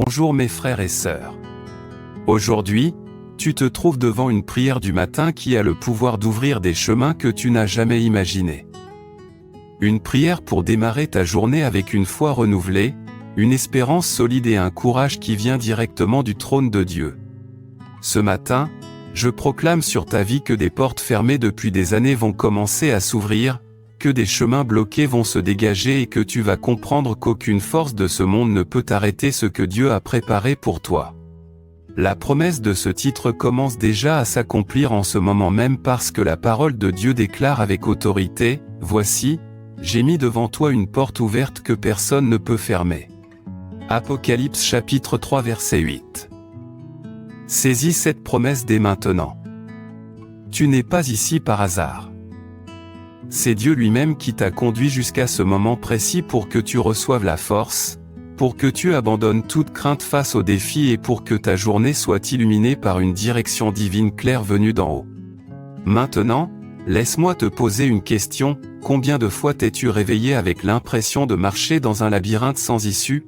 Bonjour mes frères et sœurs. Aujourd'hui, tu te trouves devant une prière du matin qui a le pouvoir d'ouvrir des chemins que tu n'as jamais imaginés. Une prière pour démarrer ta journée avec une foi renouvelée, une espérance solide et un courage qui vient directement du trône de Dieu. Ce matin, je proclame sur ta vie que des portes fermées depuis des années vont commencer à s'ouvrir, que des chemins bloqués vont se dégager et que tu vas comprendre qu'aucune force de ce monde ne peut arrêter ce que Dieu a préparé pour toi. La promesse de ce titre commence déjà à s'accomplir en ce moment même parce que la parole de Dieu déclare avec autorité, « Voici, j'ai mis devant toi une porte ouverte que personne ne peut fermer. » Apocalypse chapitre 3 verset 8. Saisis cette promesse dès maintenant. Tu n'es pas ici par hasard. C'est Dieu lui-même qui t'a conduit jusqu'à ce moment précis pour que tu reçoives la force, pour que tu abandonnes toute crainte face aux défis et pour que ta journée soit illuminée par une direction divine claire venue d'en haut. Maintenant, laisse-moi te poser une question, combien de fois t'es-tu réveillé avec l'impression de marcher dans un labyrinthe sans issue?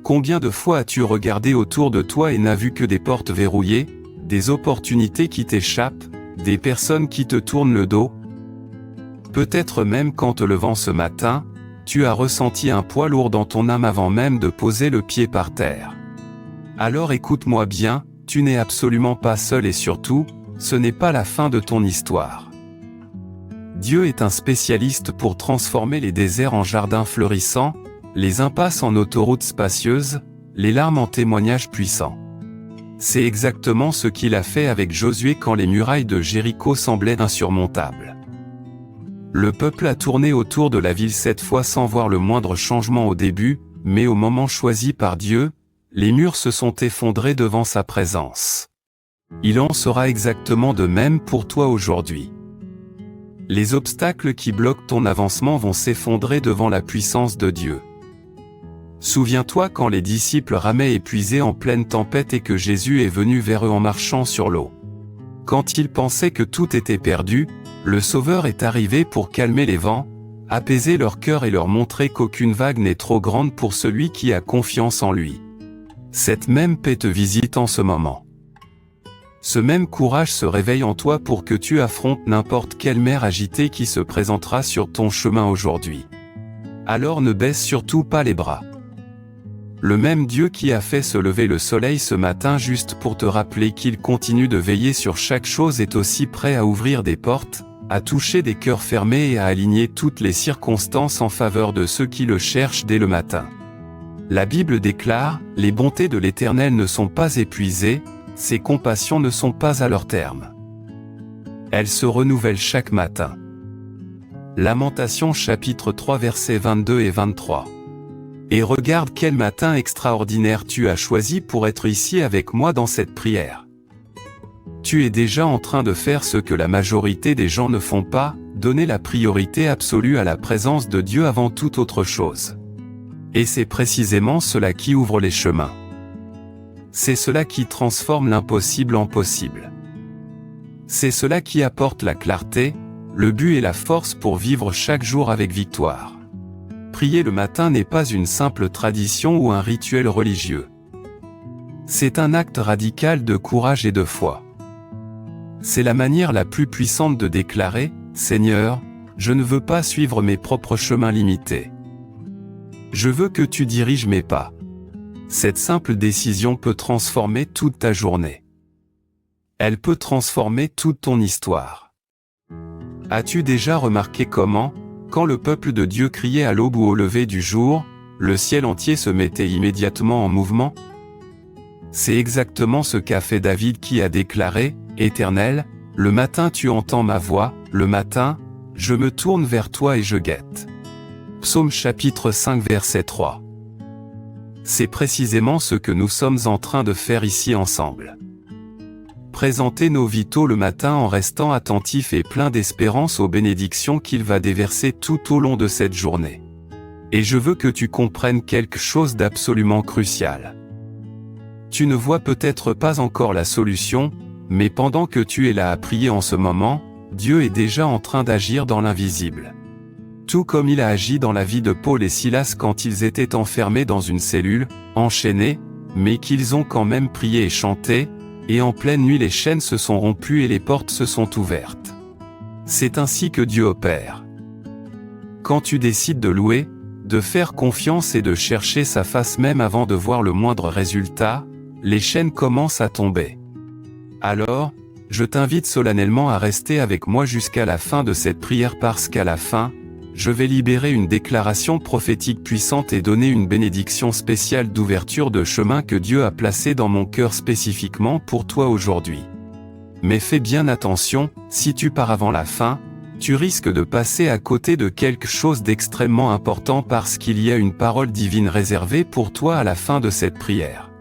Combien de fois as-tu regardé autour de toi et n'as vu que des portes verrouillées, des opportunités qui t'échappent, des personnes qui te tournent le dos? Peut-être même qu'en te levant ce matin, tu as ressenti un poids lourd dans ton âme avant même de poser le pied par terre. Alors écoute-moi bien, tu n'es absolument pas seul et surtout, ce n'est pas la fin de ton histoire. Dieu est un spécialiste pour transformer les déserts en jardins fleurissants, les impasses en autoroutes spacieuses, les larmes en témoignages puissants. C'est exactement ce qu'il a fait avec Josué quand les murailles de Jéricho semblaient insurmontables. Le peuple a tourné autour de la ville 7 fois sans voir le moindre changement au début, mais au moment choisi par Dieu, les murs se sont effondrés devant sa présence. Il en sera exactement de même pour toi aujourd'hui. Les obstacles qui bloquent ton avancement vont s'effondrer devant la puissance de Dieu. Souviens-toi quand les disciples ramaient épuisés en pleine tempête et que Jésus est venu vers eux en marchant sur l'eau. Quand ils pensaient que tout était perdu, le Sauveur est arrivé pour calmer les vents, apaiser leur cœur et leur montrer qu'aucune vague n'est trop grande pour celui qui a confiance en lui. Cette même paix te visite en ce moment. Ce même courage se réveille en toi pour que tu affrontes n'importe quelle mer agitée qui se présentera sur ton chemin aujourd'hui. Alors ne baisse surtout pas les bras. Le même Dieu qui a fait se lever le soleil ce matin juste pour te rappeler qu'il continue de veiller sur chaque chose est aussi prêt à ouvrir des portes, à toucher des cœurs fermés et à aligner toutes les circonstances en faveur de ceux qui le cherchent dès le matin. La Bible déclare, « Les bontés de l'Éternel ne sont pas épuisées, ses compassions ne sont pas à leur terme. Elles se renouvellent chaque matin. » Lamentations chapitre 3 versets 22 et 23. Et regarde quel matin extraordinaire tu as choisi pour être ici avec moi dans cette prière. Tu es déjà en train de faire ce que la majorité des gens ne font pas, donner la priorité absolue à la présence de Dieu avant toute autre chose. Et c'est précisément cela qui ouvre les chemins. C'est cela qui transforme l'impossible en possible. C'est cela qui apporte la clarté, le but et la force pour vivre chaque jour avec victoire. Prier le matin n'est pas une simple tradition ou un rituel religieux. C'est un acte radical de courage et de foi. C'est la manière la plus puissante de déclarer « Seigneur, je ne veux pas suivre mes propres chemins limités. Je veux que tu diriges mes pas. » Cette simple décision peut transformer toute ta journée. Elle peut transformer toute ton histoire. As-tu déjà remarqué comment, quand le peuple de Dieu criait à l'aube ou au lever du jour, le ciel entier se mettait immédiatement en mouvement? C'est exactement ce qu'a fait David qui a déclaré, « Éternel, le matin tu entends ma voix, le matin, je me tourne vers toi et je guette. » Psaume chapitre 5 verset 3. C'est précisément ce que nous sommes en train de faire ici ensemble. Présenter nos vies tôt le matin en restant attentifs et pleins d'espérance aux bénédictions qu'il va déverser tout au long de cette journée. Et je veux que tu comprennes quelque chose d'absolument crucial. Tu ne vois peut-être pas encore la solution, mais pendant que tu es là à prier en ce moment, Dieu est déjà en train d'agir dans l'invisible. Tout comme il a agi dans la vie de Paul et Silas quand ils étaient enfermés dans une cellule, enchaînés, mais qu'ils ont quand même prié et chanté, et en pleine nuit les chaînes se sont rompues et les portes se sont ouvertes. C'est ainsi que Dieu opère. Quand tu décides de louer, de faire confiance et de chercher sa face même avant de voir le moindre résultat, les chaînes commencent à tomber. Alors, je t'invite solennellement à rester avec moi jusqu'à la fin de cette prière parce qu'à la fin, je vais libérer une déclaration prophétique puissante et donner une bénédiction spéciale d'ouverture de chemin que Dieu a placée dans mon cœur spécifiquement pour toi aujourd'hui. Mais fais bien attention, si tu pars avant la fin, tu risques de passer à côté de quelque chose d'extrêmement important parce qu'il y a une parole divine réservée pour toi à la fin de cette prière.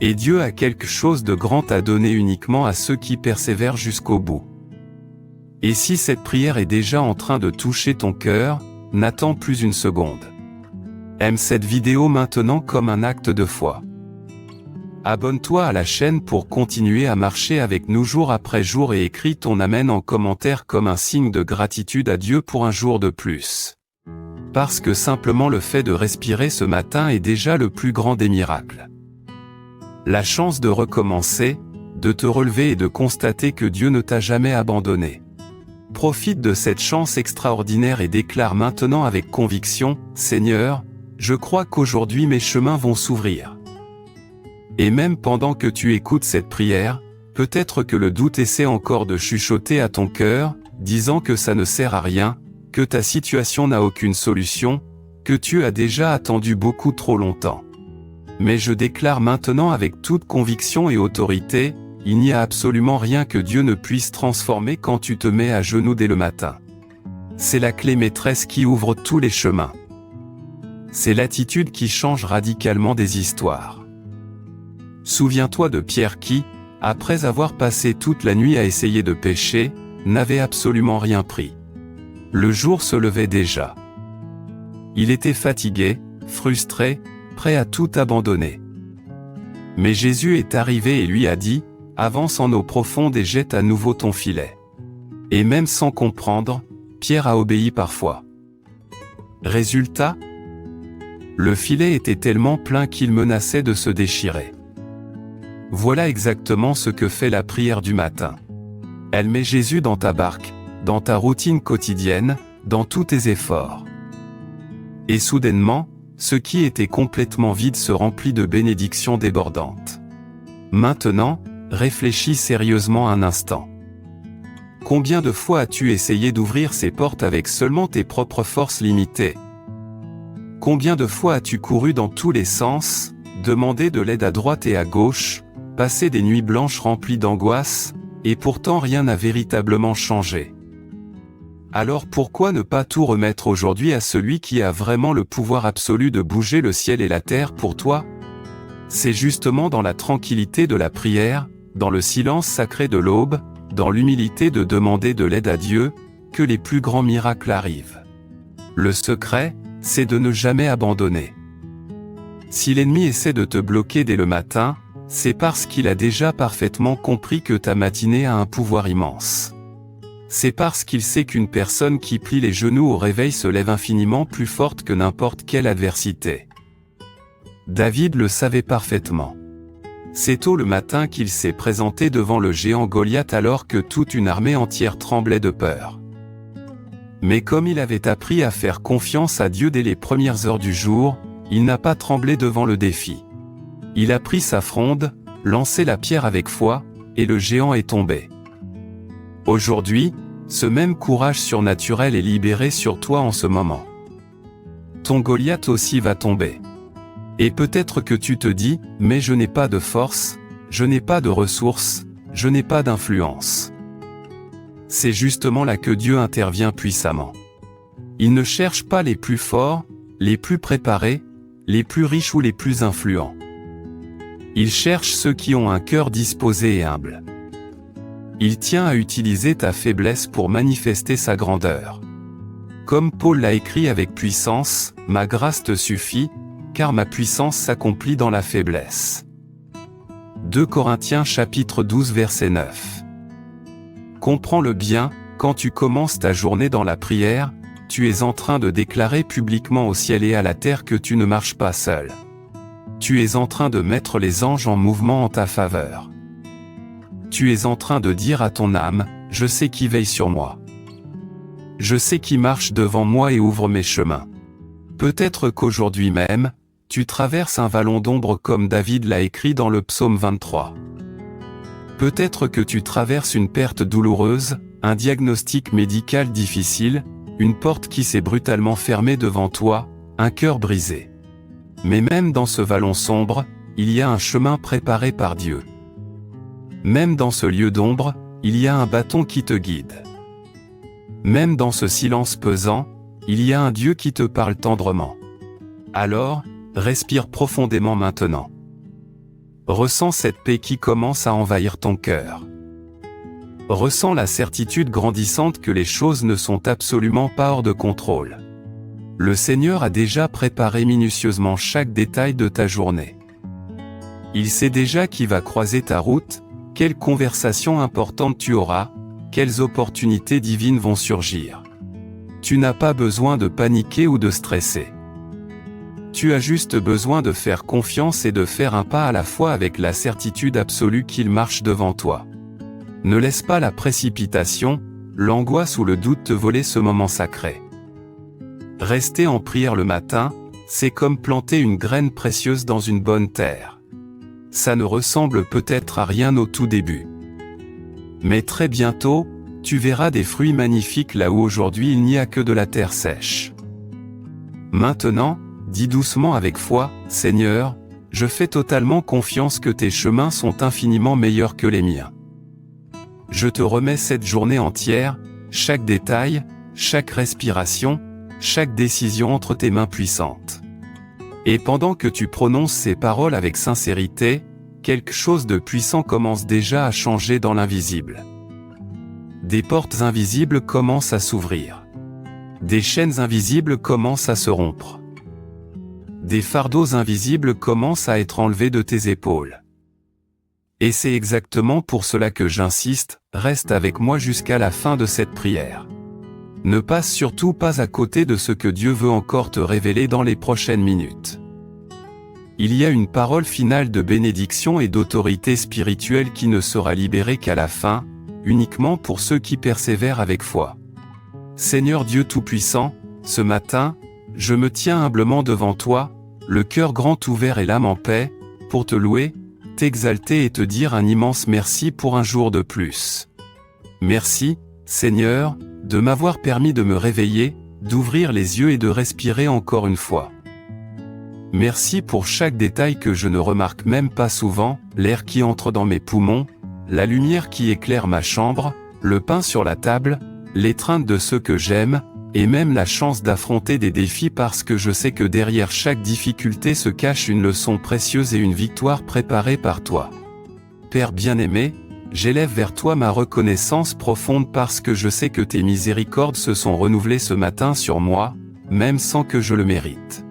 Et Dieu a quelque chose de grand à donner uniquement à ceux qui persévèrent jusqu'au bout. Et si cette prière est déjà en train de toucher ton cœur, n'attends plus une seconde. Aime cette vidéo maintenant comme un acte de foi. Abonne-toi à la chaîne pour continuer à marcher avec nous jour après jour et écris ton Amen en commentaire comme un signe de gratitude à Dieu pour un jour de plus. Parce que simplement le fait de respirer ce matin est déjà le plus grand des miracles. La chance de recommencer, de te relever et de constater que Dieu ne t'a jamais abandonné. Profite de cette chance extraordinaire et déclare maintenant avec conviction, « Seigneur, je crois qu'aujourd'hui mes chemins vont s'ouvrir. » Et même pendant que tu écoutes cette prière, peut-être que le doute essaie encore de chuchoter à ton cœur, disant que ça ne sert à rien, que ta situation n'a aucune solution, que tu as déjà attendu beaucoup trop longtemps. Mais je déclare maintenant avec toute conviction et autorité, il n'y a absolument rien que Dieu ne puisse transformer quand tu te mets à genoux dès le matin. C'est la clé maîtresse qui ouvre tous les chemins. C'est l'attitude qui change radicalement des histoires. Souviens-toi de Pierre qui, après avoir passé toute la nuit à essayer de pêcher, n'avait absolument rien pris. Le jour se levait déjà. Il était fatigué, frustré, prêt à tout abandonner. Mais Jésus est arrivé et lui a dit, « Avance en eau profonde et jette à nouveau ton filet. » Et même sans comprendre, Pierre a obéi parfois. Résultat, le filet était tellement plein qu'il menaçait de se déchirer. Voilà exactement ce que fait la prière du matin. Elle met Jésus dans ta barque, dans ta routine quotidienne, dans tous tes efforts. Et soudainement, ce qui était complètement vide se remplit de bénédictions débordantes. Maintenant, réfléchis sérieusement un instant. Combien de fois as-tu essayé d'ouvrir ces portes avec seulement tes propres forces limitées? Combien de fois as-tu couru dans tous les sens, demandé de l'aide à droite et à gauche, passé des nuits blanches remplies d'angoisse, et pourtant rien n'a véritablement changé? Alors pourquoi ne pas tout remettre aujourd'hui à celui qui a vraiment le pouvoir absolu de bouger le ciel et la terre pour toi? C'est justement dans la tranquillité de la prière, dans le silence sacré de l'aube, dans l'humilité de demander de l'aide à Dieu, que les plus grands miracles arrivent. Le secret, c'est de ne jamais abandonner. Si l'ennemi essaie de te bloquer dès le matin, c'est parce qu'il a déjà parfaitement compris que ta matinée a un pouvoir immense. C'est parce qu'il sait qu'une personne qui plie les genoux au réveil se lève infiniment plus forte que n'importe quelle adversité. David le savait parfaitement. C'est tôt le matin qu'il s'est présenté devant le géant Goliath alors que toute une armée entière tremblait de peur. Mais comme il avait appris à faire confiance à Dieu dès les premières heures du jour, il n'a pas tremblé devant le défi. Il a pris sa fronde, lancé la pierre avec foi, et le géant est tombé. Aujourd'hui, ce même courage surnaturel est libéré sur toi en ce moment. Ton Goliath aussi va tomber. Et peut-être que tu te dis, mais je n'ai pas de force, je n'ai pas de ressources, je n'ai pas d'influence. C'est justement là que Dieu intervient puissamment. Il ne cherche pas les plus forts, les plus préparés, les plus riches ou les plus influents. Il cherche ceux qui ont un cœur disposé et humble. Il tient à utiliser ta faiblesse pour manifester sa grandeur. Comme Paul l'a écrit avec puissance, « Ma grâce te suffit, car ma puissance s'accomplit dans la faiblesse. » 2 Corinthiens chapitre 12 verset 9. Comprends-le bien, quand tu commences ta journée dans la prière, tu es en train de déclarer publiquement au ciel et à la terre que tu ne marches pas seul. Tu es en train de mettre les anges en mouvement en ta faveur. Tu es en train de dire à ton âme, je sais qui veille sur moi. Je sais qui marche devant moi et ouvre mes chemins. Peut-être qu'aujourd'hui même, tu traverses un vallon d'ombre comme David l'a écrit dans le psaume 23. Peut-être que tu traverses une perte douloureuse, un diagnostic médical difficile, une porte qui s'est brutalement fermée devant toi, un cœur brisé. Mais même dans ce vallon sombre, il y a un chemin préparé par Dieu. Même dans ce lieu d'ombre, il y a un bâton qui te guide. Même dans ce silence pesant, il y a un Dieu qui te parle tendrement. Alors, respire profondément maintenant. Ressens cette paix qui commence à envahir ton cœur. Ressens la certitude grandissante que les choses ne sont absolument pas hors de contrôle. Le Seigneur a déjà préparé minutieusement chaque détail de ta journée. Il sait déjà qui va croiser ta route, quelles conversations importantes tu auras, quelles opportunités divines vont surgir. Tu n'as pas besoin de paniquer ou de stresser. Tu as juste besoin de faire confiance et de faire un pas à la fois avec la certitude absolue qu'il marche devant toi. Ne laisse pas la précipitation, l'angoisse ou le doute te voler ce moment sacré. Rester en prière le matin, c'est comme planter une graine précieuse dans une bonne terre. Ça ne ressemble peut-être à rien au tout début. Mais très bientôt, tu verras des fruits magnifiques là où aujourd'hui il n'y a que de la terre sèche. Maintenant, dis doucement avec foi, Seigneur, je fais totalement confiance que tes chemins sont infiniment meilleurs que les miens. Je te remets cette journée entière, chaque détail, chaque respiration, chaque décision entre tes mains puissantes. Et pendant que tu prononces ces paroles avec sincérité, quelque chose de puissant commence déjà à changer dans l'invisible. Des portes invisibles commencent à s'ouvrir. Des chaînes invisibles commencent à se rompre. Des fardeaux invisibles commencent à être enlevés de tes épaules. Et c'est exactement pour cela que j'insiste, reste avec moi jusqu'à la fin de cette prière. Ne passe surtout pas à côté de ce que Dieu veut encore te révéler dans les prochaines minutes. Il y a une parole finale de bénédiction et d'autorité spirituelle qui ne sera libérée qu'à la fin, uniquement pour ceux qui persévèrent avec foi. Seigneur Dieu Tout-Puissant, ce matin, je me tiens humblement devant toi, le cœur grand ouvert et l'âme en paix, pour te louer, t'exalter et te dire un immense merci pour un jour de plus. Merci, Seigneur, de m'avoir permis de me réveiller, d'ouvrir les yeux et de respirer encore une fois. Merci pour chaque détail que je ne remarque même pas souvent, l'air qui entre dans mes poumons, la lumière qui éclaire ma chambre, le pain sur la table, l'étreinte de ceux que j'aime, et même la chance d'affronter des défis parce que je sais que derrière chaque difficulté se cache une leçon précieuse et une victoire préparée par toi. Père bien-aimé, j'élève vers toi ma reconnaissance profonde parce que je sais que tes miséricordes se sont renouvelées ce matin sur moi, même sans que je le mérite.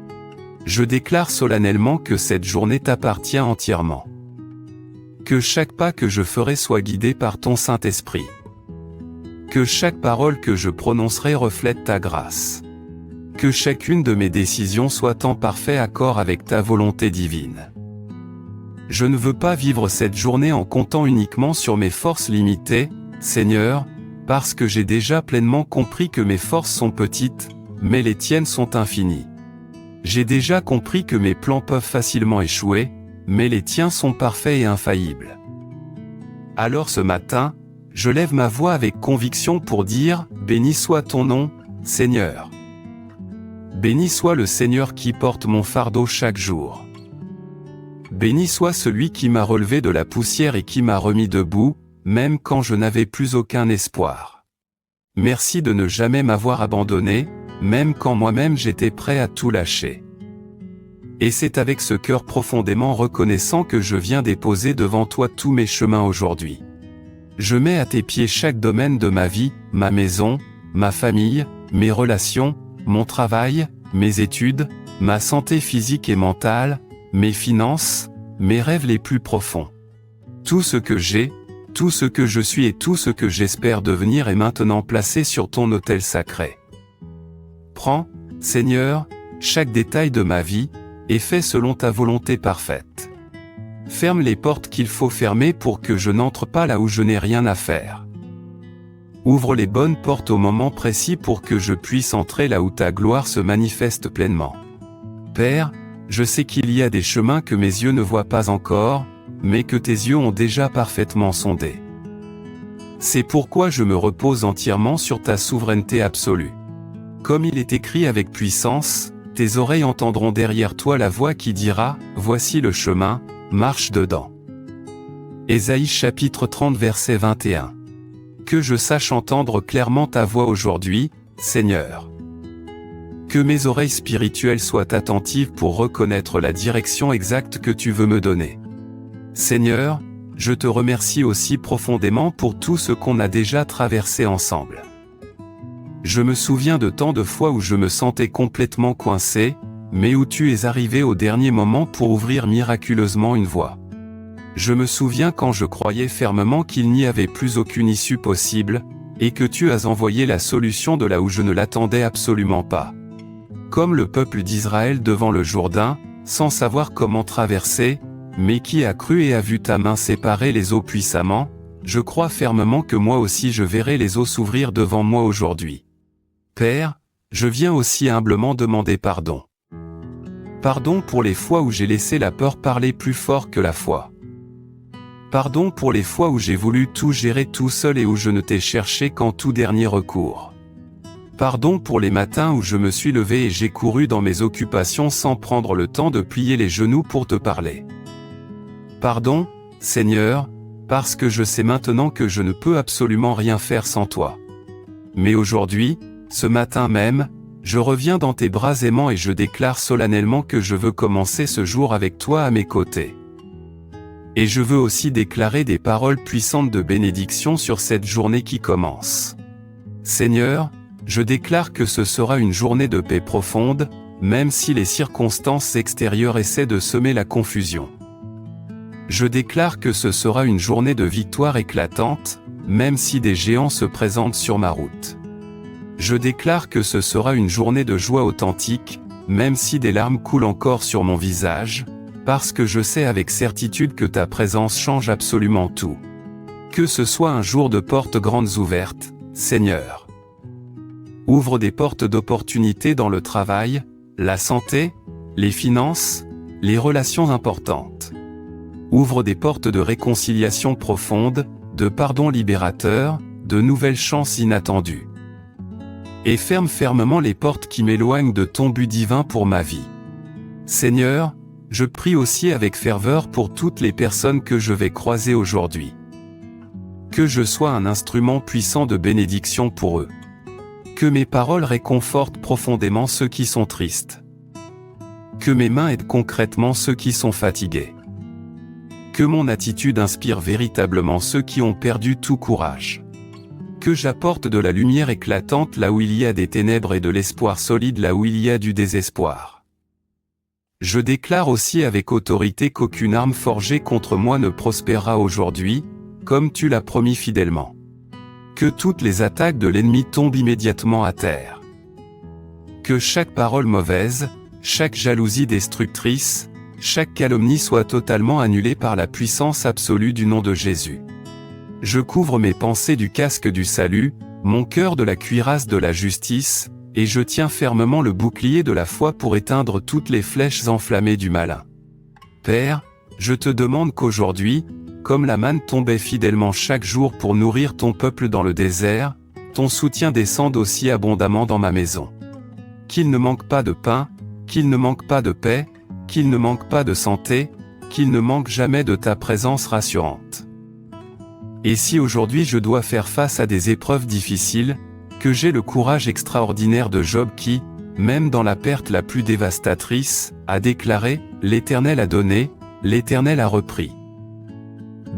Je déclare solennellement que cette journée t'appartient entièrement. Que chaque pas que je ferai soit guidé par ton Saint-Esprit. Que chaque parole que je prononcerai reflète ta grâce. Que chacune de mes décisions soit en parfait accord avec ta volonté divine. Je ne veux pas vivre cette journée en comptant uniquement sur mes forces limitées, Seigneur, parce que j'ai déjà pleinement compris que mes forces sont petites, mais les tiennes sont infinies. J'ai déjà compris que mes plans peuvent facilement échouer, mais les tiens sont parfaits et infaillibles. Alors ce matin, je lève ma voix avec conviction pour dire « Béni soit ton nom, Seigneur ». Béni soit le Seigneur qui porte mon fardeau chaque jour. Béni soit celui qui m'a relevé de la poussière et qui m'a remis debout, même quand je n'avais plus aucun espoir. Merci de ne jamais m'avoir abandonné, même quand moi-même j'étais prêt à tout lâcher. Et c'est avec ce cœur profondément reconnaissant que je viens déposer devant toi tous mes chemins aujourd'hui. Je mets à tes pieds chaque domaine de ma vie, ma maison, ma famille, mes relations, mon travail, mes études, ma santé physique et mentale, mes finances, mes rêves les plus profonds. Tout ce que j'ai, tout ce que je suis et tout ce que j'espère devenir est maintenant placé sur ton autel sacré. Comprends, Seigneur, chaque détail de ma vie, et fais selon ta volonté parfaite. Ferme les portes qu'il faut fermer pour que je n'entre pas là où je n'ai rien à faire. Ouvre les bonnes portes au moment précis pour que je puisse entrer là où ta gloire se manifeste pleinement. Père, je sais qu'il y a des chemins que mes yeux ne voient pas encore, mais que tes yeux ont déjà parfaitement sondés. C'est pourquoi je me repose entièrement sur ta souveraineté absolue. Comme il est écrit avec puissance, tes oreilles entendront derrière toi la voix qui dira « Voici le chemin, marche dedans ». Ésaïe chapitre 30 verset 21. Que je sache entendre clairement ta voix aujourd'hui, Seigneur. Que mes oreilles spirituelles soient attentives pour reconnaître la direction exacte que tu veux me donner. Seigneur, je te remercie aussi profondément pour tout ce qu'on a déjà traversé ensemble. Je me souviens de tant de fois où je me sentais complètement coincé, mais où tu es arrivé au dernier moment pour ouvrir miraculeusement une voie. Je me souviens quand je croyais fermement qu'il n'y avait plus aucune issue possible, et que tu as envoyé la solution de là où je ne l'attendais absolument pas. Comme le peuple d'Israël devant le Jourdain, sans savoir comment traverser, mais qui a cru et a vu ta main séparer les eaux puissamment, je crois fermement que moi aussi je verrai les eaux s'ouvrir devant moi aujourd'hui. Père, je viens aussi humblement demander pardon. Pardon pour les fois où j'ai laissé la peur parler plus fort que la foi. Pardon pour les fois où j'ai voulu tout gérer tout seul et où je ne t'ai cherché qu'en tout dernier recours. Pardon pour les matins où je me suis levé et j'ai couru dans mes occupations sans prendre le temps de plier les genoux pour te parler. Pardon, Seigneur, parce que je sais maintenant que je ne peux absolument rien faire sans toi. Mais aujourd'hui, ce matin même, je reviens dans tes bras aimants et je déclare solennellement que je veux commencer ce jour avec toi à mes côtés. Et je veux aussi déclarer des paroles puissantes de bénédiction sur cette journée qui commence. Seigneur, je déclare que ce sera une journée de paix profonde, même si les circonstances extérieures essaient de semer la confusion. Je déclare que ce sera une journée de victoire éclatante, même si des géants se présentent sur ma route. Je déclare que ce sera une journée de joie authentique, même si des larmes coulent encore sur mon visage, parce que je sais avec certitude que ta présence change absolument tout. Que ce soit un jour de portes grandes ouvertes, Seigneur. Ouvre des portes d'opportunités dans le travail, la santé, les finances, les relations importantes. Ouvre des portes de réconciliation profonde, de pardon libérateur, de nouvelles chances inattendues. Et ferme fermement les portes qui m'éloignent de ton but divin pour ma vie. Seigneur, je prie aussi avec ferveur pour toutes les personnes que je vais croiser aujourd'hui. Que je sois un instrument puissant de bénédiction pour eux. Que mes paroles réconfortent profondément ceux qui sont tristes. Que mes mains aident concrètement ceux qui sont fatigués. Que mon attitude inspire véritablement ceux qui ont perdu tout courage. Que j'apporte de la lumière éclatante là où il y a des ténèbres et de l'espoir solide là où il y a du désespoir. Je déclare aussi avec autorité qu'aucune arme forgée contre moi ne prospérera aujourd'hui, comme tu l'as promis fidèlement. Que toutes les attaques de l'ennemi tombent immédiatement à terre. Que chaque parole mauvaise, chaque jalousie destructrice, chaque calomnie soit totalement annulée par la puissance absolue du nom de Jésus. Je couvre mes pensées du casque du salut, mon cœur de la cuirasse de la justice, et je tiens fermement le bouclier de la foi pour éteindre toutes les flèches enflammées du malin. Père, je te demande qu'aujourd'hui, comme la manne tombait fidèlement chaque jour pour nourrir ton peuple dans le désert, ton soutien descende aussi abondamment dans ma maison. Qu'il ne manque pas de pain, qu'il ne manque pas de paix, qu'il ne manque pas de santé, qu'il ne manque jamais de ta présence rassurante. Et si aujourd'hui je dois faire face à des épreuves difficiles, que j'ai le courage extraordinaire de Job qui, même dans la perte la plus dévastatrice, a déclaré « L'Éternel a donné, l'Éternel a repris ».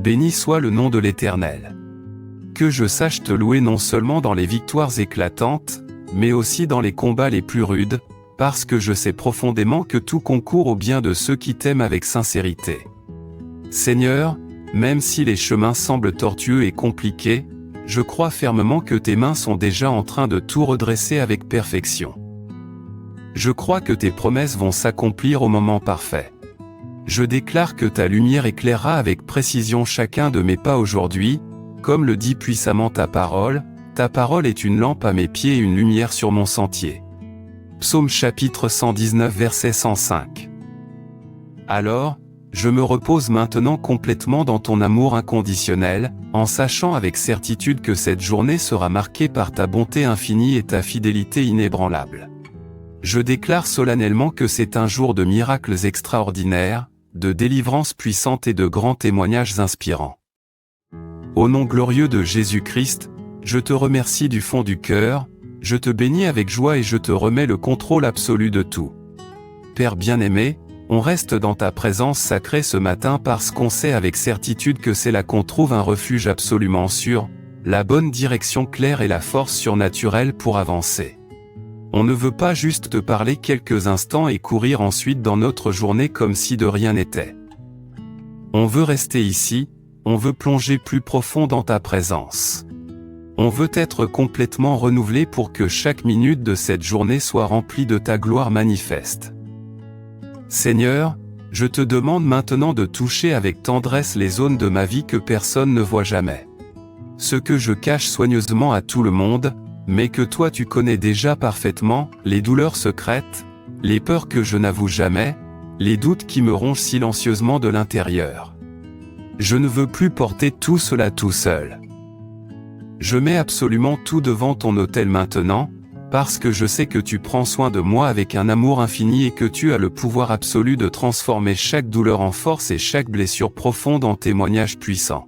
Béni soit le nom de l'Éternel. Que je sache te louer non seulement dans les victoires éclatantes, mais aussi dans les combats les plus rudes, parce que je sais profondément que tout concourt au bien de ceux qui t'aiment avec sincérité. Seigneur, même si les chemins semblent tortueux et compliqués, je crois fermement que tes mains sont déjà en train de tout redresser avec perfection. Je crois que tes promesses vont s'accomplir au moment parfait. Je déclare que ta lumière éclairera avec précision chacun de mes pas aujourd'hui, comme le dit puissamment ta parole est une lampe à mes pieds et une lumière sur mon sentier. Psaume chapitre 119 verset 105. Alors, je me repose maintenant complètement dans ton amour inconditionnel, en sachant avec certitude que cette journée sera marquée par ta bonté infinie et ta fidélité inébranlable. Je déclare solennellement que c'est un jour de miracles extraordinaires, de délivrance puissante et de grands témoignages inspirants. Au nom glorieux de Jésus-Christ, je te remercie du fond du cœur, je te bénis avec joie et je te remets le contrôle absolu de tout. Père bien-aimé, on reste dans ta présence sacrée ce matin parce qu'on sait avec certitude que c'est là qu'on trouve un refuge absolument sûr, la bonne direction claire et la force surnaturelle pour avancer. On ne veut pas juste te parler quelques instants et courir ensuite dans notre journée comme si de rien n'était. On veut rester ici, on veut plonger plus profond dans ta présence. On veut être complètement renouvelé pour que chaque minute de cette journée soit remplie de ta gloire manifeste. Seigneur, je te demande maintenant de toucher avec tendresse les zones de ma vie que personne ne voit jamais. Ce que je cache soigneusement à tout le monde, mais que toi tu connais déjà parfaitement, les douleurs secrètes, les peurs que je n'avoue jamais, les doutes qui me rongent silencieusement de l'intérieur. Je ne veux plus porter tout cela tout seul. Je mets absolument tout devant ton autel maintenant, parce que je sais que tu prends soin de moi avec un amour infini et que tu as le pouvoir absolu de transformer chaque douleur en force et chaque blessure profonde en témoignage puissant.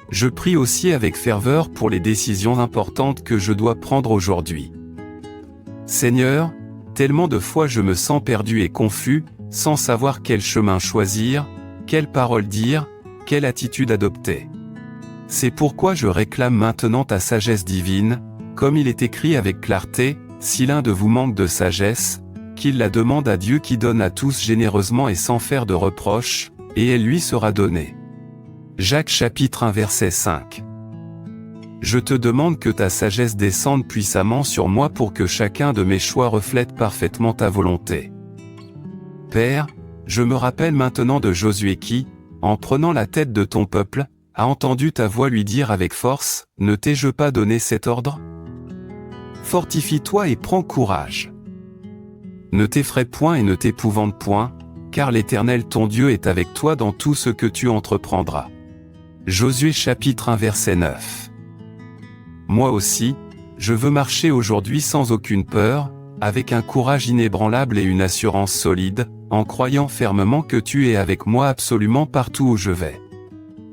Je prie aussi avec ferveur pour les décisions importantes que je dois prendre aujourd'hui. Seigneur, tellement de fois je me sens perdu et confus, sans savoir quel chemin choisir, quelle parole dire, quelle attitude adopter. C'est pourquoi je réclame maintenant ta sagesse divine, comme il est écrit avec clarté, si l'un de vous manque de sagesse, qu'il la demande à Dieu qui donne à tous généreusement et sans faire de reproches, et elle lui sera donnée. Jacques chapitre 1 verset 5. Je te demande que ta sagesse descende puissamment sur moi pour que chacun de mes choix reflète parfaitement ta volonté. Père, je me rappelle maintenant de Josué qui, en prenant la tête de ton peuple, a entendu ta voix lui dire avec force, « Ne t'ai-je pas donné cet ordre ? Fortifie-toi et prends courage. Ne t'effraie point et ne t'épouvante point, car l'Éternel ton Dieu est avec toi dans tout ce que tu entreprendras. » Josué chapitre 1 verset 9. Moi aussi, je veux marcher aujourd'hui sans aucune peur, avec un courage inébranlable et une assurance solide, en croyant fermement que tu es avec moi absolument partout où je vais.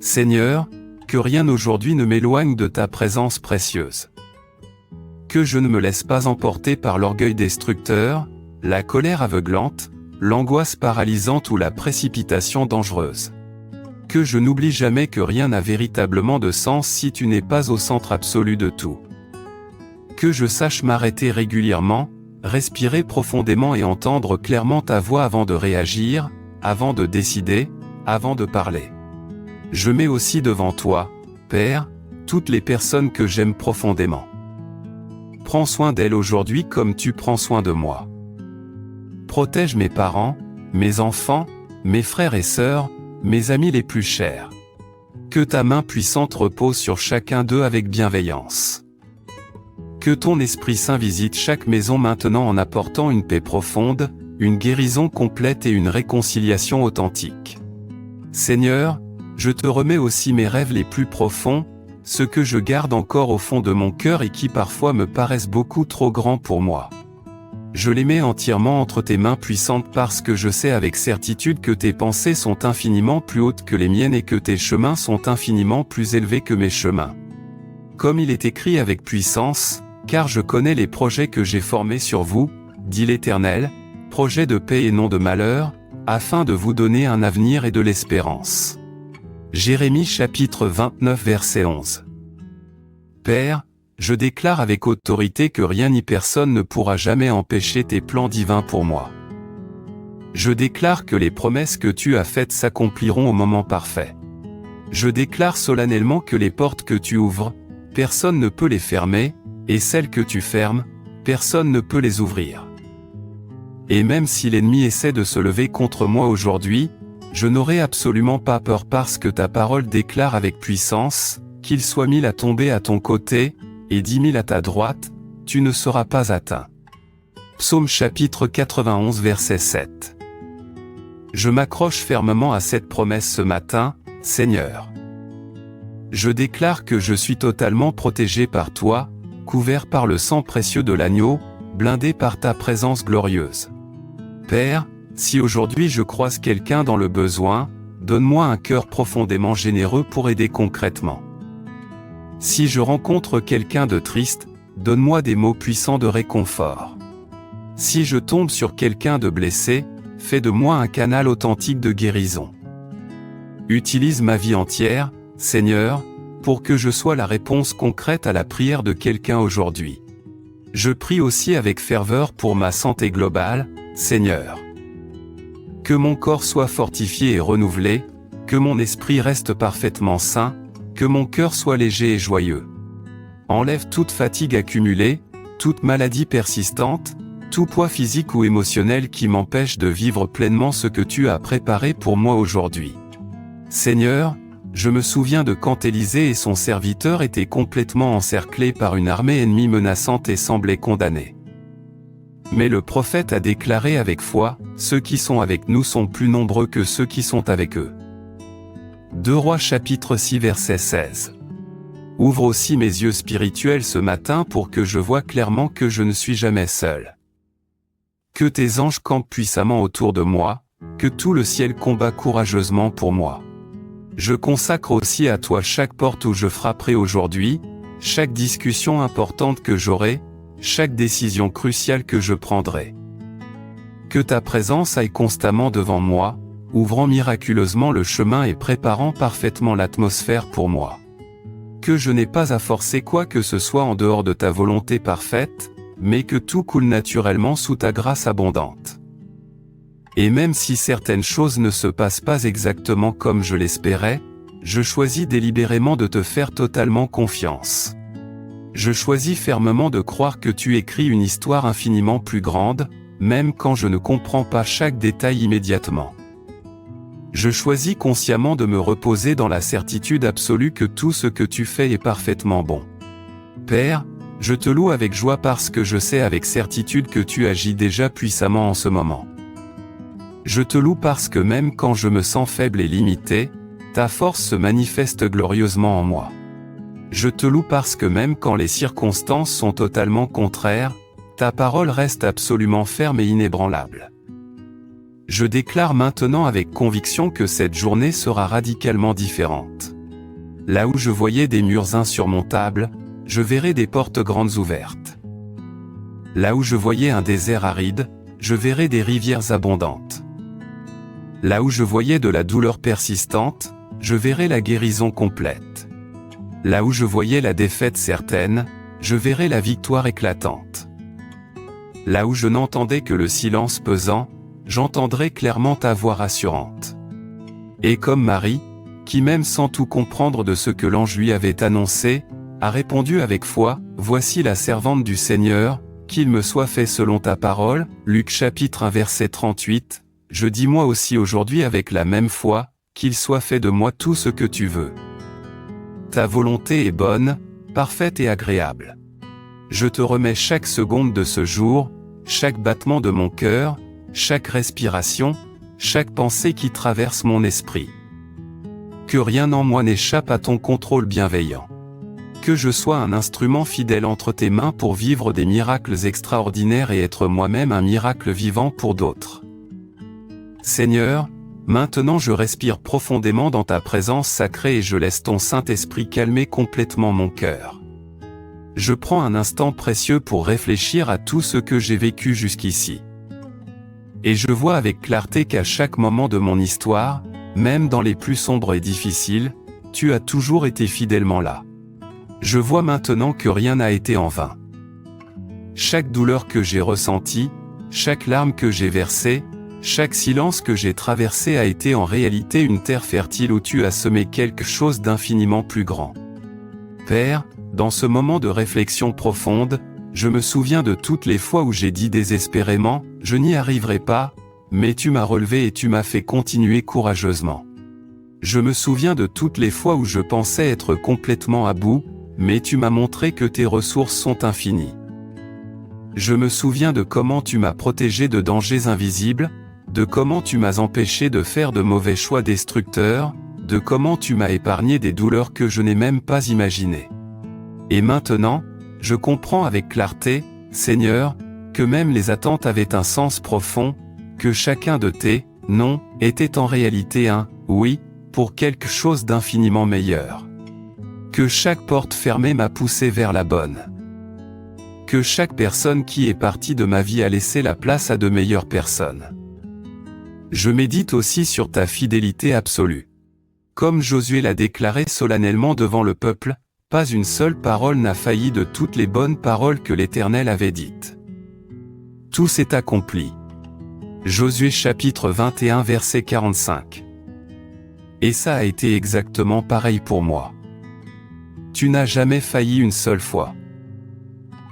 Seigneur, que rien aujourd'hui ne m'éloigne de ta présence précieuse. Que je ne me laisse pas emporter par l'orgueil destructeur, la colère aveuglante, l'angoisse paralysante ou la précipitation dangereuse. Que je n'oublie jamais que rien n'a véritablement de sens si tu n'es pas au centre absolu de tout. Que je sache m'arrêter régulièrement, respirer profondément et entendre clairement ta voix avant de réagir, avant de décider, avant de parler. Je mets aussi devant toi, Père, toutes les personnes que j'aime profondément. Prends soin d'elles aujourd'hui comme tu prends soin de moi. Protège mes parents, mes enfants, mes frères et sœurs, mes amis les plus chers. Que ta main puissante repose sur chacun d'eux avec bienveillance. Que ton Esprit Saint visite chaque maison maintenant en apportant une paix profonde, une guérison complète et une réconciliation authentique. Seigneur, je te remets aussi mes rêves les plus profonds, ceux que je garde encore au fond de mon cœur et qui parfois me paraissent beaucoup trop grands pour moi. Je les mets entièrement entre tes mains puissantes parce que je sais avec certitude que tes pensées sont infiniment plus hautes que les miennes et que tes chemins sont infiniment plus élevés que mes chemins. Comme il est écrit avec puissance, car je connais les projets que j'ai formés sur vous, dit l'Éternel, projets de paix et non de malheur, afin de vous donner un avenir et de l'espérance. Jérémie chapitre 29 verset 11. Père, je déclare avec autorité que rien ni personne ne pourra jamais empêcher tes plans divins pour moi. Je déclare que les promesses que tu as faites s'accompliront au moment parfait. Je déclare solennellement que les portes que tu ouvres, personne ne peut les fermer, et celles que tu fermes, personne ne peut les ouvrir. Et même si l'ennemi essaie de se lever contre moi aujourd'hui, je n'aurai absolument pas peur parce que ta parole déclare avec puissance, qu'il soit 1000 à tomber à ton côté, et 10 000 à ta droite, tu ne seras pas atteint. Psaume chapitre 91 verset 7. Je m'accroche fermement à cette promesse ce matin, Seigneur. Je déclare que je suis totalement protégé par toi, couvert par le sang précieux de l'agneau, blindé par ta présence glorieuse. Père, si aujourd'hui je croise quelqu'un dans le besoin, donne-moi un cœur profondément généreux pour aider concrètement. Si je rencontre quelqu'un de triste, donne-moi des mots puissants de réconfort. Si je tombe sur quelqu'un de blessé, fais de moi un canal authentique de guérison. Utilise ma vie entière, Seigneur, pour que je sois la réponse concrète à la prière de quelqu'un aujourd'hui. Je prie aussi avec ferveur pour ma santé globale, Seigneur. Que mon corps soit fortifié et renouvelé, que mon esprit reste parfaitement sain, que mon cœur soit léger et joyeux. Enlève toute fatigue accumulée, toute maladie persistante, tout poids physique ou émotionnel qui m'empêche de vivre pleinement ce que tu as préparé pour moi aujourd'hui. Seigneur, je me souviens de quand Élisée et son serviteur étaient complètement encerclés par une armée ennemie menaçante et semblaient condamnés. Mais le prophète a déclaré avec foi, « Ceux qui sont avec nous sont plus nombreux que ceux qui sont avec eux. » 2 Rois chapitre 6 verset 16. Ouvre aussi mes yeux spirituels ce matin pour que je voie clairement que je ne suis jamais seul. Que tes anges campent puissamment autour de moi, que tout le ciel combat courageusement pour moi. Je consacre aussi à toi chaque porte où je frapperai aujourd'hui, chaque discussion importante que j'aurai, chaque décision cruciale que je prendrai. Que ta présence aille constamment devant moi, ouvrant miraculeusement le chemin et préparant parfaitement l'atmosphère pour moi. Que je n'ai pas à forcer quoi que ce soit en dehors de ta volonté parfaite, mais que tout coule naturellement sous ta grâce abondante. Et même si certaines choses ne se passent pas exactement comme je l'espérais, je choisis délibérément de te faire totalement confiance. Je choisis fermement de croire que tu écris une histoire infiniment plus grande, même quand je ne comprends pas chaque détail immédiatement. Je choisis consciemment de me reposer dans la certitude absolue que tout ce que tu fais est parfaitement bon. Père, je te loue avec joie parce que je sais avec certitude que tu agis déjà puissamment en ce moment. Je te loue parce que même quand je me sens faible et limité, ta force se manifeste glorieusement en moi. Je te loue parce que même quand les circonstances sont totalement contraires, ta parole reste absolument ferme et inébranlable. Je déclare maintenant avec conviction que cette journée sera radicalement différente. Là où je voyais des murs insurmontables, je verrai des portes grandes ouvertes. Là où je voyais un désert aride, je verrai des rivières abondantes. Là où je voyais de la douleur persistante, je verrai la guérison complète. Là où je voyais la défaite certaine, je verrai la victoire éclatante. Là où je n'entendais que le silence pesant, j'entendrai clairement ta voix rassurante. Et comme Marie, qui même sans tout comprendre de ce que l'ange lui avait annoncé, a répondu avec foi, « Voici la servante du Seigneur, qu'il me soit fait selon ta parole. » Luc chapitre 1 verset 38, je dis moi aussi aujourd'hui avec la même foi, qu'il soit fait de moi tout ce que tu veux. Ta volonté est bonne, parfaite et agréable. Je te remets chaque seconde de ce jour, chaque battement de mon cœur, chaque respiration, chaque pensée qui traverse mon esprit. Que rien en moi n'échappe à ton contrôle bienveillant. Que je sois un instrument fidèle entre tes mains pour vivre des miracles extraordinaires et être moi-même un miracle vivant pour d'autres. Seigneur, maintenant je respire profondément dans ta présence sacrée et je laisse ton Saint-Esprit calmer complètement mon cœur. Je prends un instant précieux pour réfléchir à tout ce que j'ai vécu jusqu'ici. Et je vois avec clarté qu'à chaque moment de mon histoire, même dans les plus sombres et difficiles, tu as toujours été fidèlement là. Je vois maintenant que rien n'a été en vain. Chaque douleur que j'ai ressentie, chaque larme que j'ai versée, chaque silence que j'ai traversé a été en réalité une terre fertile où tu as semé quelque chose d'infiniment plus grand. Père, dans ce moment de réflexion profonde, je me souviens de toutes les fois où j'ai dit désespérément, je n'y arriverai pas, mais tu m'as relevé et tu m'as fait continuer courageusement. Je me souviens de toutes les fois où je pensais être complètement à bout, mais tu m'as montré que tes ressources sont infinies. Je me souviens de comment tu m'as protégé de dangers invisibles, de comment tu m'as empêché de faire de mauvais choix destructeurs, de comment tu m'as épargné des douleurs que je n'ai même pas imaginées. Et maintenant, je comprends avec clarté, Seigneur, que même les attentes avaient un sens profond, que chacun de tes « non » était en réalité un « oui » pour quelque chose d'infiniment meilleur. Que chaque porte fermée m'a poussé vers la bonne. Que chaque personne qui est partie de ma vie a laissé la place à de meilleures personnes. Je médite aussi sur ta fidélité absolue. Comme Josué l'a déclaré solennellement devant le peuple, pas une seule parole n'a failli de toutes les bonnes paroles que l'Éternel avait dites. Tout s'est accompli. Josué chapitre 21 verset 45. Et ça a été exactement pareil pour moi. Tu n'as jamais failli une seule fois.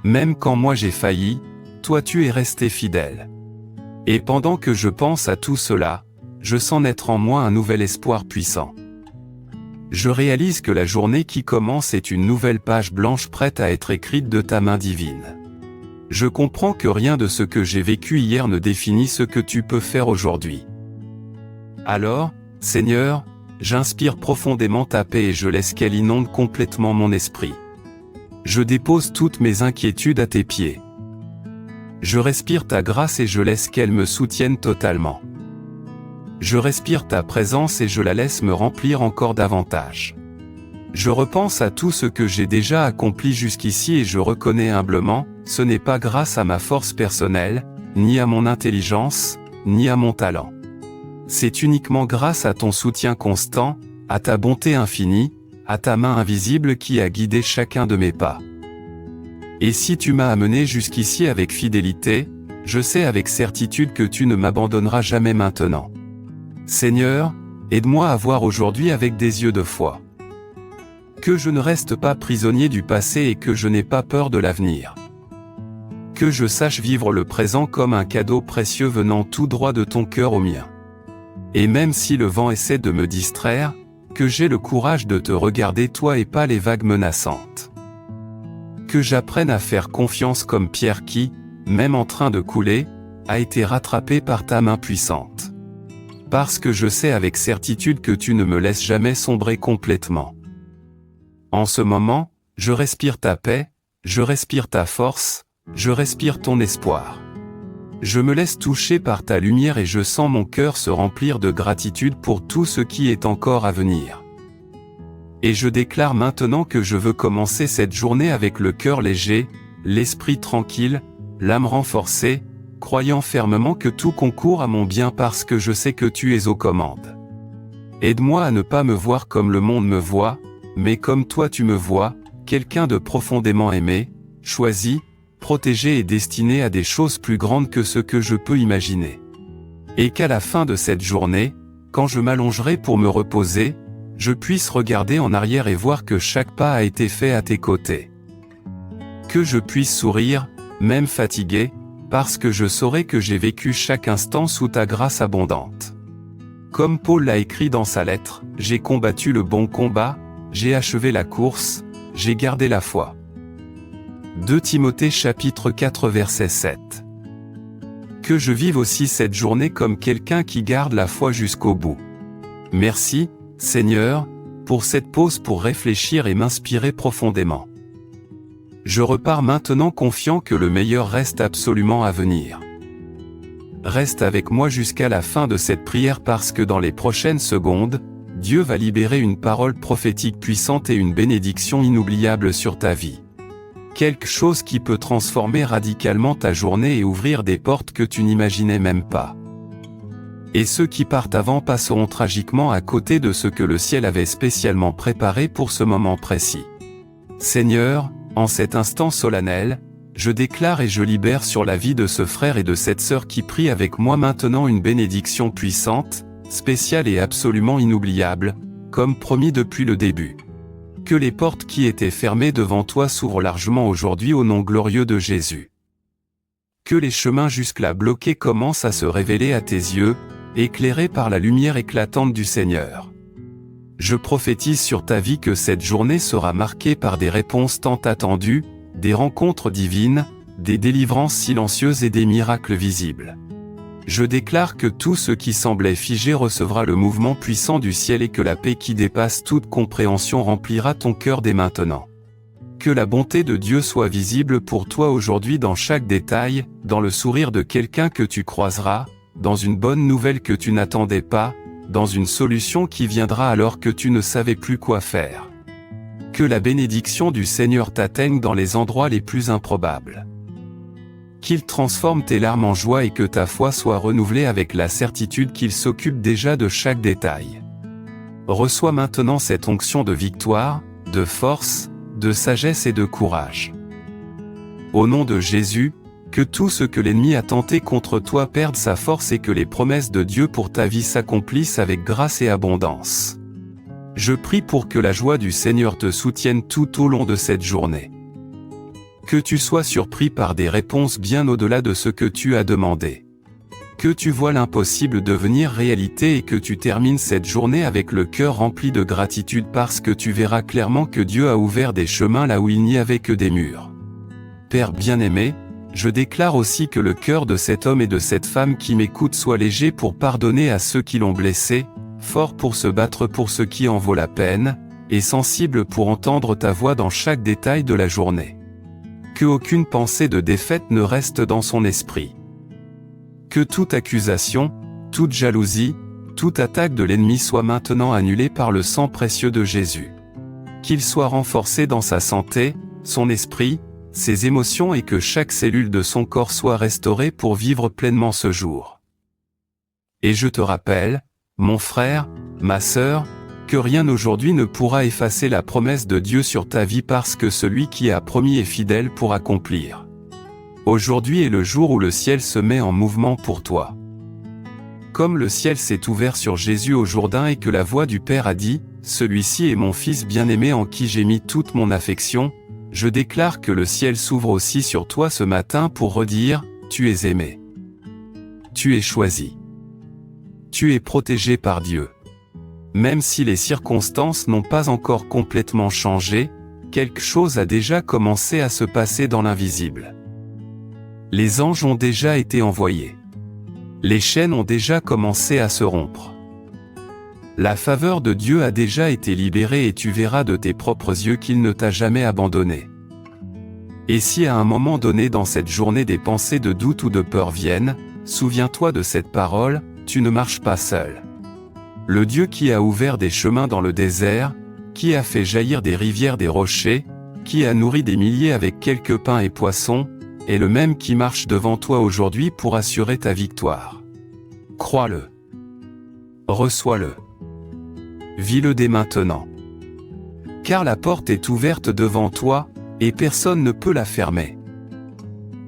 Même quand moi j'ai failli, toi tu es resté fidèle. Et pendant que je pense à tout cela, je sens naître en moi un nouvel espoir puissant. Je réalise que la journée qui commence est une nouvelle page blanche prête à être écrite de ta main divine. Je comprends que rien de ce que j'ai vécu hier ne définit ce que tu peux faire aujourd'hui. Alors, Seigneur, j'inspire profondément ta paix et je laisse qu'elle inonde complètement mon esprit. Je dépose toutes mes inquiétudes à tes pieds. Je respire ta grâce et je laisse qu'elle me soutienne totalement. Je respire ta présence et je la laisse me remplir encore davantage. Je repense à tout ce que j'ai déjà accompli jusqu'ici et je reconnais humblement, ce n'est pas grâce à ma force personnelle, ni à mon intelligence, ni à mon talent. C'est uniquement grâce à ton soutien constant, à ta bonté infinie, à ta main invisible qui a guidé chacun de mes pas. Et si tu m'as amené jusqu'ici avec fidélité, je sais avec certitude que tu ne m'abandonneras jamais maintenant. Seigneur, aide-moi à voir aujourd'hui avec des yeux de foi. Que je ne reste pas prisonnier du passé et que je n'ai pas peur de l'avenir. Que je sache vivre le présent comme un cadeau précieux venant tout droit de ton cœur au mien. Et même si le vent essaie de me distraire, que j'ai le courage de te regarder toi et pas les vagues menaçantes. Que j'apprenne à faire confiance comme Pierre qui, même en train de couler, a été rattrapé par ta main puissante. Parce que je sais avec certitude que tu ne me laisses jamais sombrer complètement. En ce moment, je respire ta paix, je respire ta force, je respire ton espoir. Je me laisse toucher par ta lumière et je sens mon cœur se remplir de gratitude pour tout ce qui est encore à venir. Et je déclare maintenant que je veux commencer cette journée avec le cœur léger, l'esprit tranquille, l'âme renforcée, croyant fermement que tout concourt à mon bien parce que je sais que tu es aux commandes. Aide-moi à ne pas me voir comme le monde me voit, mais comme toi tu me vois, quelqu'un de profondément aimé, choisi, protégé et destiné à des choses plus grandes que ce que je peux imaginer. Et qu'à la fin de cette journée, quand je m'allongerai pour me reposer, je puisse regarder en arrière et voir que chaque pas a été fait à tes côtés. Que je puisse sourire, même fatigué, parce que je saurai que j'ai vécu chaque instant sous ta grâce abondante. Comme Paul l'a écrit dans sa lettre, j'ai combattu le bon combat, j'ai achevé la course, j'ai gardé la foi. 2 Timothée chapitre 4 verset 7. Que je vive aussi cette journée comme quelqu'un qui garde la foi jusqu'au bout. Merci, Seigneur, pour cette pause pour réfléchir et m'inspirer profondément. Je repars maintenant confiant que le meilleur reste absolument à venir. Reste avec moi jusqu'à la fin de cette prière parce que dans les prochaines secondes, Dieu va libérer une parole prophétique puissante et une bénédiction inoubliable sur ta vie. Quelque chose qui peut transformer radicalement ta journée et ouvrir des portes que tu n'imaginais même pas. Et ceux qui partent avant passeront tragiquement à côté de ce que le ciel avait spécialement préparé pour ce moment précis. Seigneur, en cet instant solennel, je déclare et je libère sur la vie de ce frère et de cette sœur qui prient avec moi maintenant une bénédiction puissante, spéciale et absolument inoubliable, comme promis depuis le début. Que les portes qui étaient fermées devant toi s'ouvrent largement aujourd'hui au nom glorieux de Jésus. que les chemins jusque-là bloqués commencent à se révéler à tes yeux, éclairés par la lumière éclatante du Seigneur. Je prophétise sur ta vie que cette journée sera marquée par des réponses tant attendues, des rencontres divines, des délivrances silencieuses et des miracles visibles. Je déclare que tout ce qui semblait figé recevra le mouvement puissant du ciel et que la paix qui dépasse toute compréhension remplira ton cœur dès maintenant. Que la bonté de Dieu soit visible pour toi aujourd'hui dans chaque détail, dans le sourire de quelqu'un que tu croiseras, dans une bonne nouvelle que tu n'attendais pas, dans une solution qui viendra alors que tu ne savais plus quoi faire. Que la bénédiction du Seigneur t'atteigne dans les endroits les plus improbables. Qu'il transforme tes larmes en joie et que ta foi soit renouvelée avec la certitude qu'il s'occupe déjà de chaque détail. Reçois maintenant cette onction de victoire, de force, de sagesse et de courage. Au nom de Jésus, que tout ce que l'ennemi a tenté contre toi perde sa force et que les promesses de Dieu pour ta vie s'accomplissent avec grâce et abondance. Je prie pour que la joie du Seigneur te soutienne tout au long de cette journée. Que tu sois surpris par des réponses bien au-delà de ce que tu as demandé. Que tu vois l'impossible devenir réalité et que tu termines cette journée avec le cœur rempli de gratitude parce que tu verras clairement que Dieu a ouvert des chemins là où il n'y avait que des murs. Père bien-aimé, je déclare aussi que le cœur de cet homme et de cette femme qui m'écoutent soit léger pour pardonner à ceux qui l'ont blessé, fort pour se battre pour ce qui en vaut la peine, et sensible pour entendre ta voix dans chaque détail de la journée. Que aucune pensée de défaite ne reste dans son esprit. Que toute accusation, toute jalousie, toute attaque de l'ennemi soit maintenant annulée par le sang précieux de Jésus. Qu'il soit renforcé dans sa santé, son esprit, ses émotions et que chaque cellule de son corps soit restaurée pour vivre pleinement ce jour. Et je te rappelle, mon frère, ma sœur, que rien aujourd'hui ne pourra effacer la promesse de Dieu sur ta vie parce que celui qui a promis est fidèle pour accomplir. Aujourd'hui est le jour où le ciel se met en mouvement pour toi. Comme le ciel s'est ouvert sur Jésus au Jourdain et que la voix du Père a dit, « Celui-ci est mon Fils bien-aimé en qui j'ai mis toute mon affection », je déclare que le ciel s'ouvre aussi sur toi ce matin pour redire, « Tu es aimé. Tu es choisi. Tu es protégé par Dieu. » Même si les circonstances n'ont pas encore complètement changé, quelque chose a déjà commencé à se passer dans l'invisible. Les anges ont déjà été envoyés. Les chaînes ont déjà commencé à se rompre. La faveur de Dieu a déjà été libérée et tu verras de tes propres yeux qu'il ne t'a jamais abandonné. Et si à un moment donné dans cette journée des pensées de doute ou de peur viennent, souviens-toi de cette parole, tu ne marches pas seul. Le Dieu qui a ouvert des chemins dans le désert, qui a fait jaillir des rivières des rochers, qui a nourri des milliers avec quelques pains et poissons, est le même qui marche devant toi aujourd'hui pour assurer ta victoire. Crois-le. Reçois-le. Vis-le dès maintenant. Car la porte est ouverte devant toi, et personne ne peut la fermer.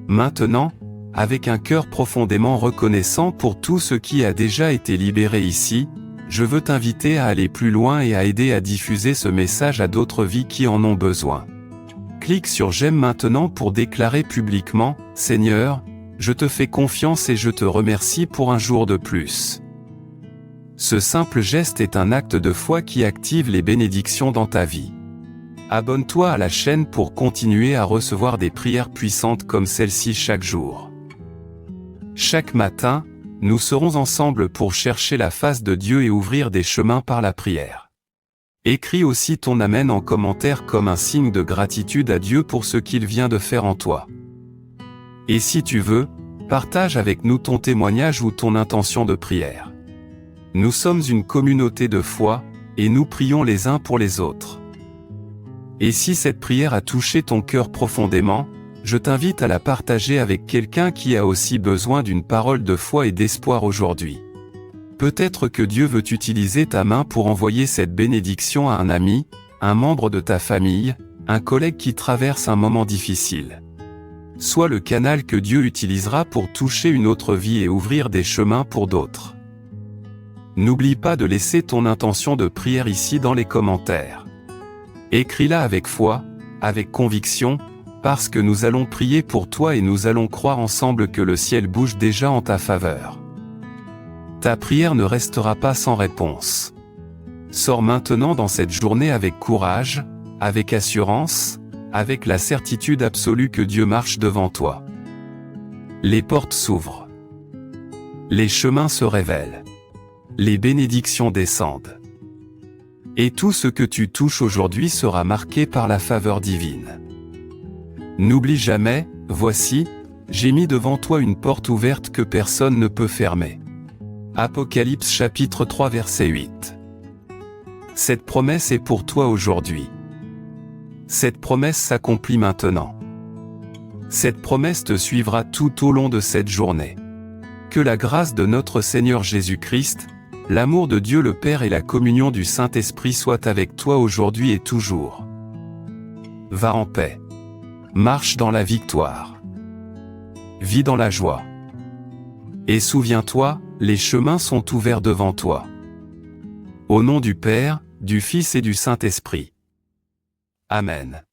Maintenant, avec un cœur profondément reconnaissant pour tout ce qui a déjà été libéré ici, je veux t'inviter à aller plus loin et à aider à diffuser ce message à d'autres vies qui en ont besoin. Clique sur J'aime maintenant pour déclarer publiquement, « Seigneur, je te fais confiance et je te remercie pour un jour de plus. » Ce simple geste est un acte de foi qui active les bénédictions dans ta vie. Abonne-toi à la chaîne pour continuer à recevoir des prières puissantes comme celle-ci chaque jour. Chaque matin, nous serons ensemble pour chercher la face de Dieu et ouvrir des chemins par la prière. Écris aussi ton Amen en commentaire comme un signe de gratitude à Dieu pour ce qu'il vient de faire en toi. Et si tu veux, partage avec nous ton témoignage ou ton intention de prière. Nous sommes une communauté de foi, et nous prions les uns pour les autres. Et si cette prière a touché ton cœur profondément, je t'invite à la partager avec quelqu'un qui a aussi besoin d'une parole de foi et d'espoir aujourd'hui. Peut-être que Dieu veut utiliser ta main pour envoyer cette bénédiction à un ami, un membre de ta famille, un collègue qui traverse un moment difficile. Sois le canal que Dieu utilisera pour toucher une autre vie et ouvrir des chemins pour d'autres. N'oublie pas de laisser ton intention de prière ici dans les commentaires. Écris-la avec foi, avec conviction, parce que nous allons prier pour toi et nous allons croire ensemble que le ciel bouge déjà en ta faveur. Ta prière ne restera pas sans réponse. Sors maintenant dans cette journée avec courage, avec assurance, avec la certitude absolue que Dieu marche devant toi. Les portes s'ouvrent. Les chemins se révèlent. Les bénédictions descendent. Et tout ce que tu touches aujourd'hui sera marqué par la faveur divine. N'oublie jamais, voici, j'ai mis devant toi une porte ouverte que personne ne peut fermer. Apocalypse chapitre 3 verset 8. Cette promesse est pour toi aujourd'hui. Cette promesse s'accomplit maintenant. Cette promesse te suivra tout au long de cette journée. Que la grâce de notre Seigneur Jésus-Christ, l'amour de Dieu le Père et la communion du Saint-Esprit soient avec toi aujourd'hui et toujours. Va en paix. Marche dans la victoire. Vis dans la joie. Et souviens-toi, les chemins sont ouverts devant toi. Au nom du Père, du Fils et du Saint-Esprit. Amen.